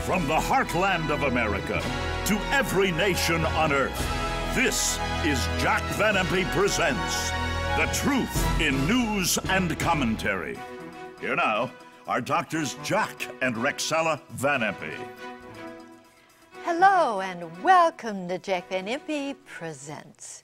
From the heartland of America to every nation on earth, this is Jack Van Impe Presents the truth in news and commentary. Here now are Doctors Jack and Rexella Van Impe. Hello and welcome to Jack Van Impe Presents.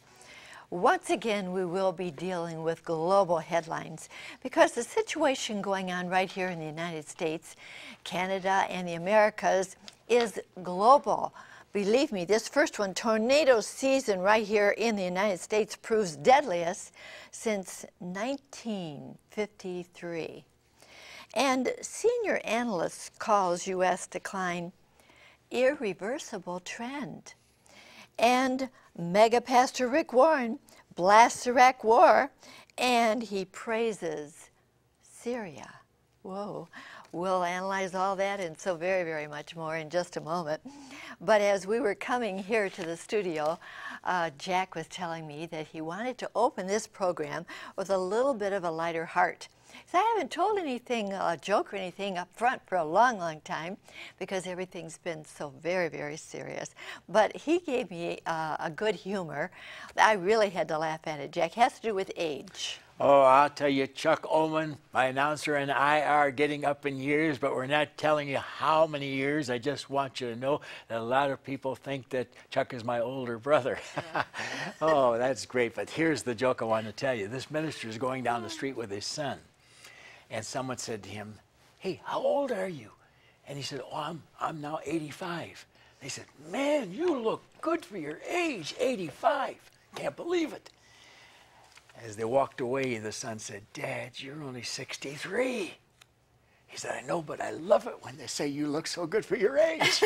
Once again, we will be dealing with global headlines because the situation going on right here in the United States, Canada, and the Americas is global. Believe me, this first one, tornado season right here in the United States, proves deadliest since 1953. And senior analysts calls U.S. decline irreversible trend. And mega pastor Rick Warren blasts Iraq war, and he praises Syria. Whoa. We'll analyze all that and so very, very much more in just a moment. But as we were coming here to the studio, Jack was telling me that he wanted to open this program with a little bit of a lighter heart. So I haven't told anything, a joke or anything up front for a long, long time because everything's been so very, very serious. But he gave me a good humor. I really had to laugh at it, Jack. It has to do with age. Oh, I'll tell you, Chuck Ullman, my announcer, and I are getting up in years, but we're not telling you how many years. I just want you to know that a lot of people think that Chuck is my older brother. Yeah. Oh, that's great. But here's the joke I want to tell you. This minister is going down the street with his son, and someone said to him, "Hey, how old are you?" And he said, "Oh, I'm now 85. They said, "Man, you look good for your age, 85. Can't believe it." As they walked away, the son said, "Dad, you're only 63. He said, "I know, but I love it when they say you look so good for your age."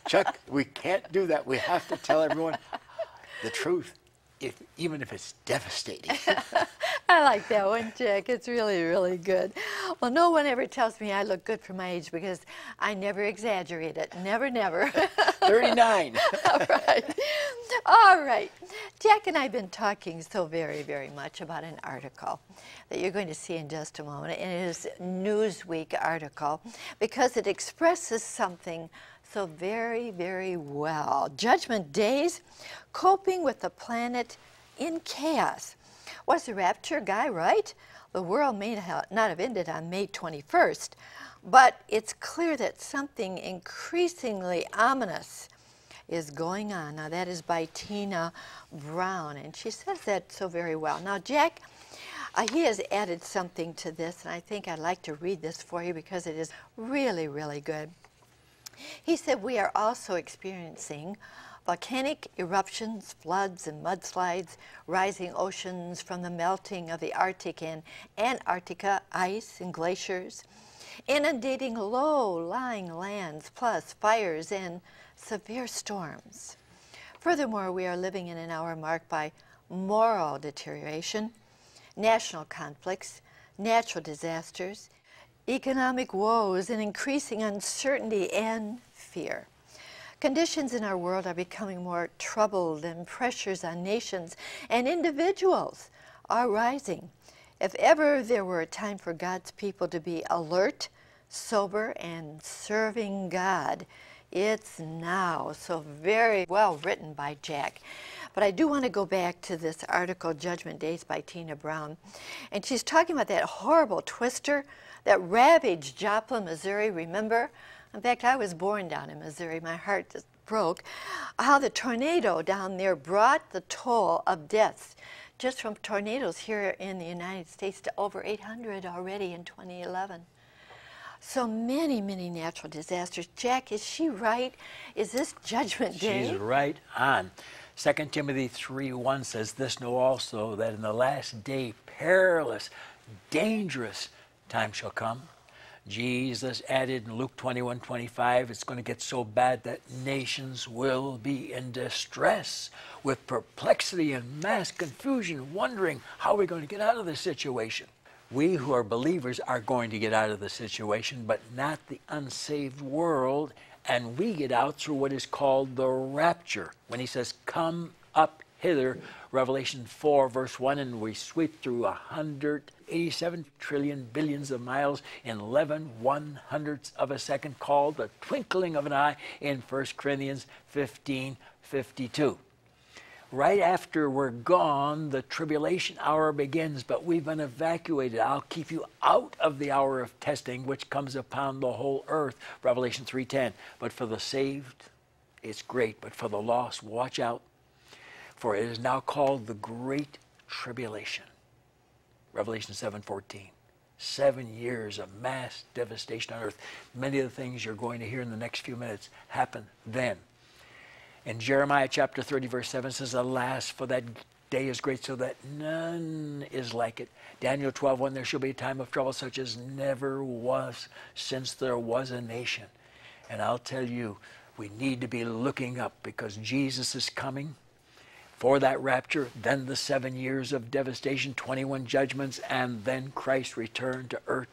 Chuck, we can't do that. We have to tell everyone the truth, even if it's devastating. I like that one, Jack. It's really, really good. Well, no one ever tells me I look good for my age because I never exaggerate it. Never, never. 39. All right. All right. Jack and I have been talking so very, very much about an article that you're going to see in just a moment. And it is a Newsweek article because it expresses something so very, very well. Judgment Days, coping with the planet in chaos. Was the rapture guy right? The world may not have ended on May 21st, but it's clear that something increasingly ominous is going on. Now, that is by Tina Brown, and she says that so very well. Now, Jack, he has added something to this, and I think I'd like to read this for you because it is really, really good. He said, "We are also experiencing volcanic eruptions, floods, and mudslides, rising oceans from the melting of the Arctic and Antarctica ice and glaciers, inundating low-lying lands, plus fires and severe storms. Furthermore, we are living in an hour marked by moral deterioration, national conflicts, natural disasters, economic woes, and increasing uncertainty and fear. Conditions in our world are becoming more troubled, and pressures on nations and individuals are rising. If ever there were a time for God's people to be alert, sober, and serving God, it's now." So very well written by Jack. But I do want to go back to this article, Judgment Days by Tina Brown. And she's talking about that horrible twister that ravaged Joplin, Missouri, remember? In fact, I was born down in Missouri. My heart just broke. How the tornado down there brought the toll of deaths just from tornadoes here in the United States to over 800 already in 2011. So many, many natural disasters. Jack, is she right? Is this Judgment Day? She's right on. 2 Timothy 3:1 says, "This know also, that in the last day perilous, dangerous time shall come." Jesus added in Luke 21:25, it's going to get so bad that nations will be in distress with perplexity and mass confusion, wondering how we're going to get out of this situation. We who are believers are going to get out of the situation, but not the unsaved world, and we get out through what is called the rapture. When he says, "Come up hither, Revelation 4, verse 1, and we sweep through 187 trillion billions of miles in 11/100ths of a second, called the twinkling of an eye in 1 Corinthians 15:52. Right after we're gone, the tribulation hour begins, but we've been evacuated. I'll keep you out of the hour of testing, which comes upon the whole earth, Revelation 3:10. But for the saved, it's great, but for the lost, watch out. For it is now called the Great Tribulation, Revelation 7:14. 7 years of mass devastation on earth. Many of the things you're going to hear in the next few minutes happen then. And Jeremiah chapter 30, verse 7 says, alas, for that day is great, so that none is like it. Daniel 12:1, there shall be a time of trouble such as never was since there was a nation. And I'll tell you, we need to be looking up, because Jesus is coming for that rapture, then the 7 years of devastation, 21 judgments, and then Christ's return to earth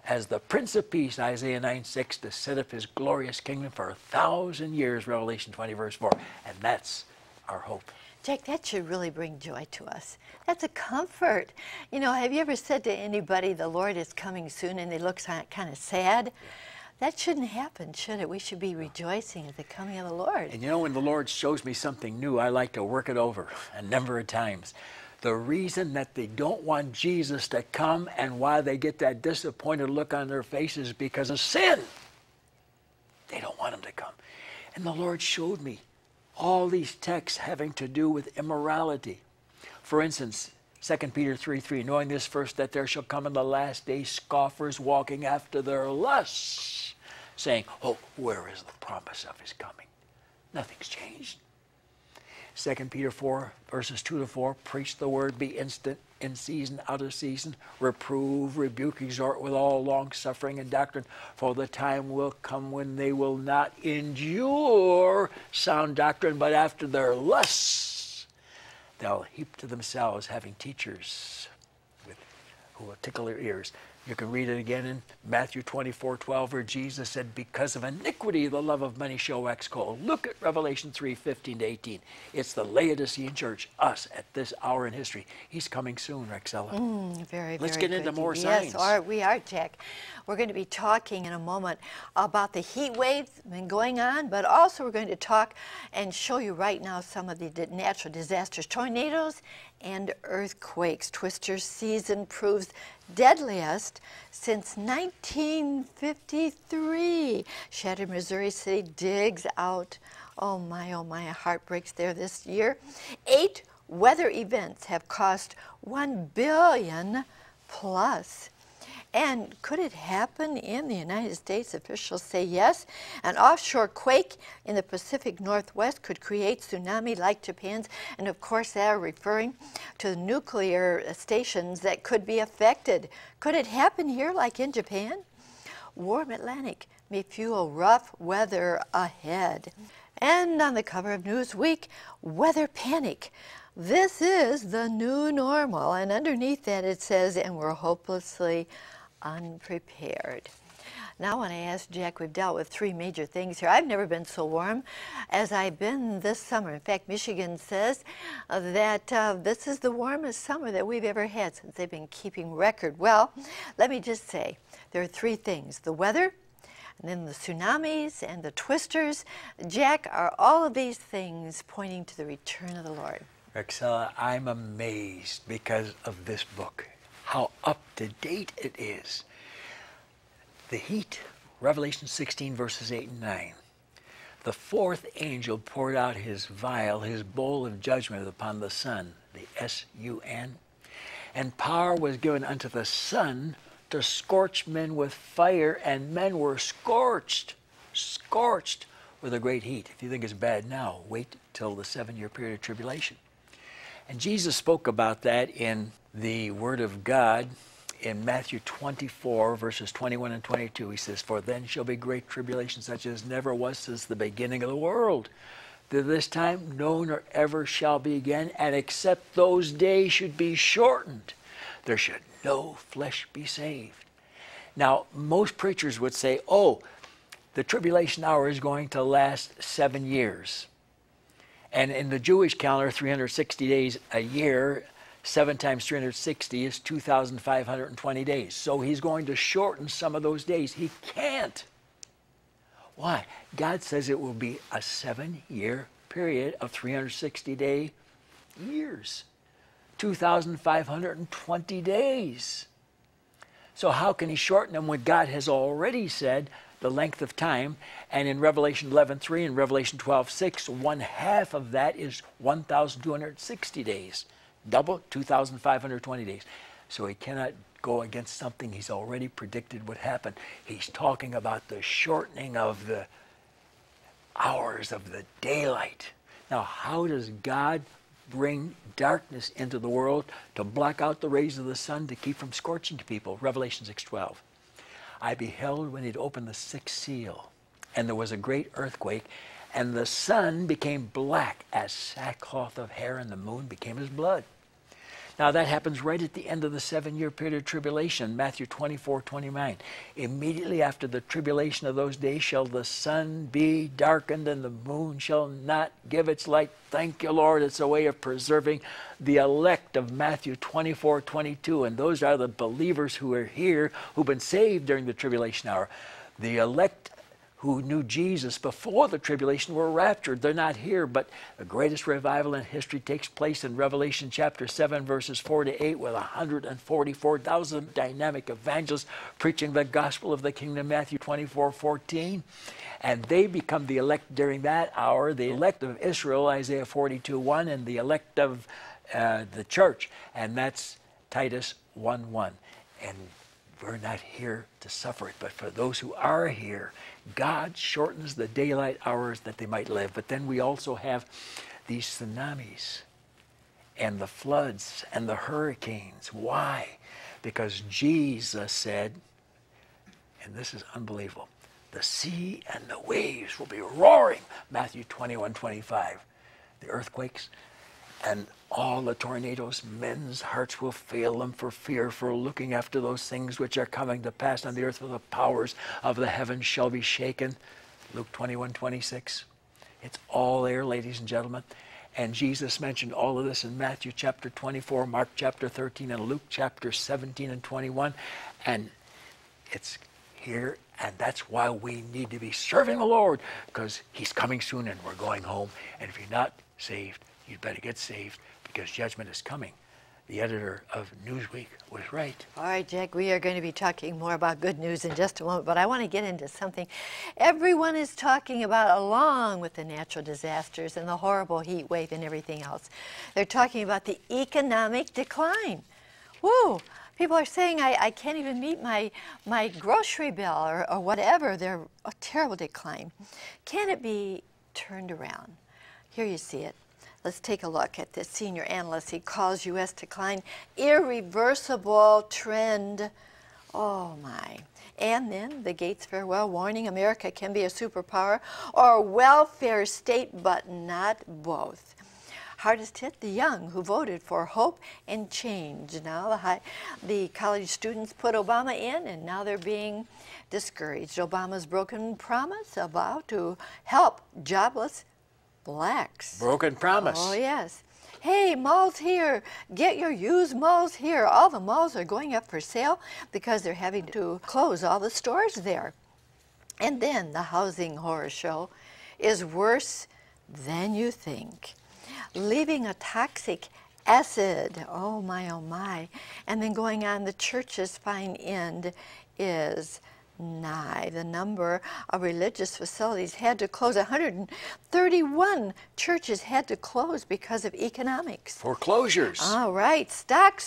as the Prince of Peace, Isaiah 9:6, to set up his glorious kingdom for 1,000 years, Revelation 20, verse 4. And that's our hope. Jack, that should really bring joy to us. That's a comfort. You know, have you ever said to anybody, the Lord is coming soon, and they look kind of sad? That shouldn't happen, should it? We should be rejoicing at the coming of the Lord. And you know, when the Lord shows me something new, I like to work it over a number of times. The reason that they don't want Jesus to come and why they get that disappointed look on their faces is because of sin. They don't want him to come. And the Lord showed me all these texts having to do with immorality. For instance, 2 Peter 3:3, knowing this first, that there shall come in the last days scoffers walking after their lusts, saying, oh, where is the promise of his coming? Nothing's changed. 2 Peter 4, verses 2-4, preach the word, be instant, in season, out of season, reprove, rebuke, exhort with all long suffering and doctrine, for the time will come when they will not endure sound doctrine, but after their lusts they'll heap to themselves, having teachers who will tickle their ears. You can read it again in Matthew 24:12, where Jesus said, because of iniquity the love of many shall wax cold. Look at Revelation 3:15-18. It's the Laodicean church, us, at this hour in history. He's coming soon, Rexella. Let's get into more signs. Yes, we are, Jack. We're going to be talking in a moment about the heat wave that's been going on, but also we're going to talk and show you right now some of the natural disasters, tornadoes and earthquakes. Twister season proves deadliest since 1953. Shattered Missouri City digs out, oh my, heart breaks there this year. 8 weather events have cost $1 billion plus. And could it happen in the United States? Officials say yes. An offshore quake in the Pacific Northwest could create tsunami like Japan's. And of course, they're referring to the nuclear stations that could be affected. Could it happen here like in Japan? Warm Atlantic may fuel rough weather ahead. And on the cover of Newsweek, weather panic. This is the new normal. And underneath that it says, and we're hopelessly unprepared. Now when I asked Jack, we've dealt with 3 major things here. I've never been so warm as I've been this summer. In fact, Michigan says that this is the warmest summer that we've ever had since they've been keeping record. Well, let me just say, there are 3 things: the weather, and then the tsunamis and the twisters. Jack, are all of these things pointing to the return of the Lord? Rexella, I'm amazed because of this book, how up to date it is. The heat, Revelation 16, verses 8 and 9. The 4th angel poured out his vial, his bowl of judgment upon the sun, the S-U-N, and power was given unto the sun to scorch men with fire, and men were scorched with a great heat. If you think it's bad now, wait till the 7-year period of tribulation. And Jesus spoke about that in the Word of God in Matthew 24, verses 21 and 22. He says, for then shall be great tribulation, such as never was since the beginning of the world. To this time no nor ever shall be again, and except those days should be shortened, there should no flesh be saved. Now, most preachers would say, oh, the tribulation hour is going to last 7 years. And in the Jewish calendar, 360 days a year, 7 times 360 is 2,520 days. So he's going to shorten some of those days. He can't. Why? God says it will be a 7-year period of 360-day years. 2,520 days. So how can he shorten them when God has already said the length of time? And in Revelation 11:3 and Revelation 12:6, 1/2 of that is 1,260 days. Double, 2,520 days. So he cannot go against something he's already predicted would happen. He's talking about the shortening of the hours of the daylight. Now, how does God bring darkness into the world to block out the rays of the sun to keep from scorching people? Revelation 6:12. I beheld when he'd opened the 6th seal, and there was a great earthquake, and the sun became black as sackcloth of hair, and the moon became as blood. Now that happens right at the end of the 7-year period of tribulation, Matthew 24:29. Immediately after the tribulation of those days shall the sun be darkened, and the moon shall not give its light. Thank you, Lord. It's a way of preserving the elect of Matthew 24:22. And those are the believers who are here, who've been saved during the tribulation hour. The elect who knew Jesus before the tribulation were raptured. They're not here, but the greatest revival in history takes place in Revelation chapter 7, verses 4-8, with 144,000 dynamic evangelists preaching the gospel of the kingdom, Matthew 24:14. And they become the elect during that hour, the elect of Israel, Isaiah 42:1, and the elect of the church, and that's Titus 1:1. And we're not here to suffer it, but for those who are here, God shortens the daylight hours that they might live. But then we also have these tsunamis and the floods and the hurricanes. Why? Because Jesus said, and this is unbelievable, the sea and the waves will be roaring, Matthew 21:25. The earthquakes and all the tornadoes, men's hearts will fail them for fear, for looking after those things which are coming to pass on the earth, for the powers of the heavens shall be shaken. Luke 21:26. It's all there, ladies and gentlemen. And Jesus mentioned all of this in Matthew chapter 24, Mark chapter 13, and Luke chapter 17 and 21. And it's here, and that's why we need to be serving the Lord, because he's coming soon and we're going home. And if you're not saved, you'd better get saved, because judgment is coming. The editor of Newsweek was right. All right, Jack, we are going to be talking more about good news in just a moment, but I want to get into something everyone is talking about, along with the natural disasters and the horrible heat wave and everything else. They're talking about the economic decline. Woo! People are saying, I can't even meet my grocery bill or whatever. They're a terrible decline. Can it be turned around? Here you see it. Let's take a look at this senior analyst. He calls U.S. decline irreversible trend. Oh my. And then the Gates farewell warning, America can be a superpower or welfare state, but not both. Hardest hit, the young who voted for hope and change. Now the college students put Obama in, and now they're being discouraged. Obama's broken promise about to help jobless blacks. Broken promise. Oh, yes. Hey, malls here. Get your used malls here. All the malls are going up for sale because they're having to close all the stores there. And then the housing horror show is worse than you think. Leaving a toxic acid, oh my, and then going on, the church's fine end is nigh. The number of religious facilities had to close. 131 churches had to close because of economics. Foreclosures. All right. Stocks